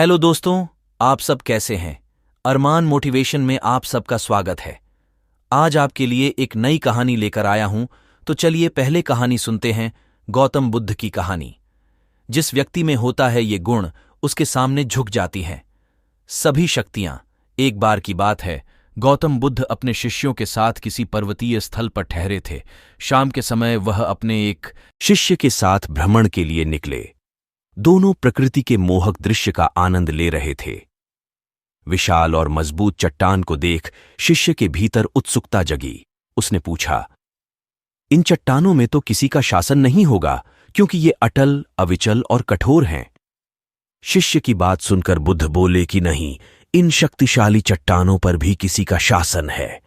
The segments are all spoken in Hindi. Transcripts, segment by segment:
हेलो दोस्तों, आप सब कैसे हैं? अरमान मोटिवेशन में आप सबका स्वागत है। आज आपके लिए एक नई कहानी लेकर आया हूं, तो चलिए पहले कहानी सुनते हैं। गौतम बुद्ध की कहानी। जिस व्यक्ति में होता है ये गुण, उसके सामने झुक जाती हैं सभी शक्तियां। एक बार की बात है, गौतम बुद्ध अपने शिष्यों के साथ किसी पर्वतीय स्थल पर ठहरे थे। शाम के समय वह अपने एक शिष्य के साथ भ्रमण के लिए निकले। दोनों प्रकृति के मोहक दृश्य का आनंद ले रहे थे। विशाल और मजबूत चट्टान को देख शिष्य के भीतर उत्सुकता जगी। उसने पूछा, इन चट्टानों में तो किसी का शासन नहीं होगा, क्योंकि ये अटल, अविचल और कठोर हैं। शिष्य की बात सुनकर बुद्ध बोले कि नहीं, इन शक्तिशाली चट्टानों पर भी किसी का शासन है।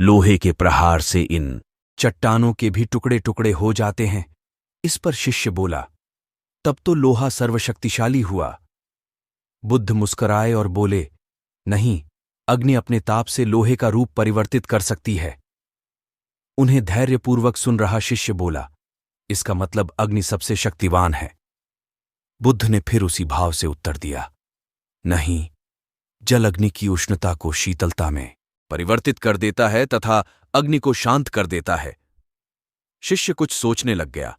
लोहे के प्रहार से इन चट्टानों के भी टुकड़े टुकड़े हो जाते हैं। इस पर शिष्य बोला, तब तो लोहा सर्वशक्तिशाली हुआ। बुद्ध मुस्कुराए और बोले, नहीं, अग्नि अपने ताप से लोहे का रूप परिवर्तित कर सकती है। उन्हें धैर्यपूर्वक सुन रहा शिष्य बोला, इसका मतलब अग्नि सबसे शक्तिवान है। बुद्ध ने फिर उसी भाव से उत्तर दिया, नहीं, जल अग्नि की उष्णता को शीतलता में परिवर्तित कर देता है तथा अग्नि को शांत कर देता है। शिष्य कुछ सोचने लग गया।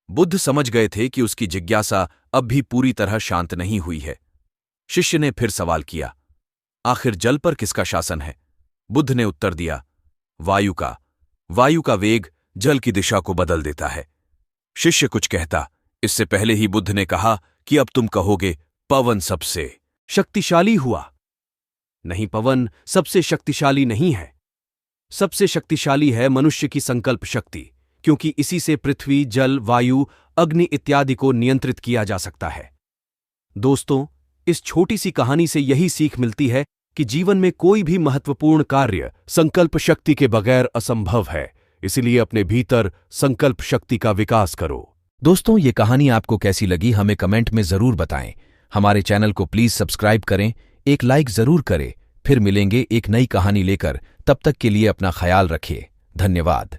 बुद्ध समझ गए थे कि उसकी जिज्ञासा अब भी पूरी तरह शांत नहीं हुई है। शिष्य ने फिर सवाल किया, आखिर जल पर किसका शासन है? बुद्ध ने उत्तर दिया, वायु का। वायु का वेग जल की दिशा को बदल देता है। शिष्य कुछ कहता, इससे पहले ही बुद्ध ने कहा कि अब तुम कहोगे पवन सबसे शक्तिशाली हुआ। नहीं, पवन सबसे शक्तिशाली नहीं है। सबसे शक्तिशाली है मनुष्य की संकल्प शक्ति, क्योंकि इसी से पृथ्वी, जल, वायु, अग्नि इत्यादि को नियंत्रित किया जा सकता है। दोस्तों, इस छोटी सी कहानी से यही सीख मिलती है कि जीवन में कोई भी महत्वपूर्ण कार्य संकल्प शक्ति के बगैर असंभव है। इसलिए अपने भीतर संकल्प शक्ति का विकास करो। दोस्तों, ये कहानी आपको कैसी लगी हमें कमेंट में जरूर बताएं। हमारे चैनल को प्लीज सब्सक्राइब करें, एक लाइक जरूर करें। फिर मिलेंगे एक नई कहानी लेकर। तब तक के लिए अपना ख्याल रखिए। धन्यवाद।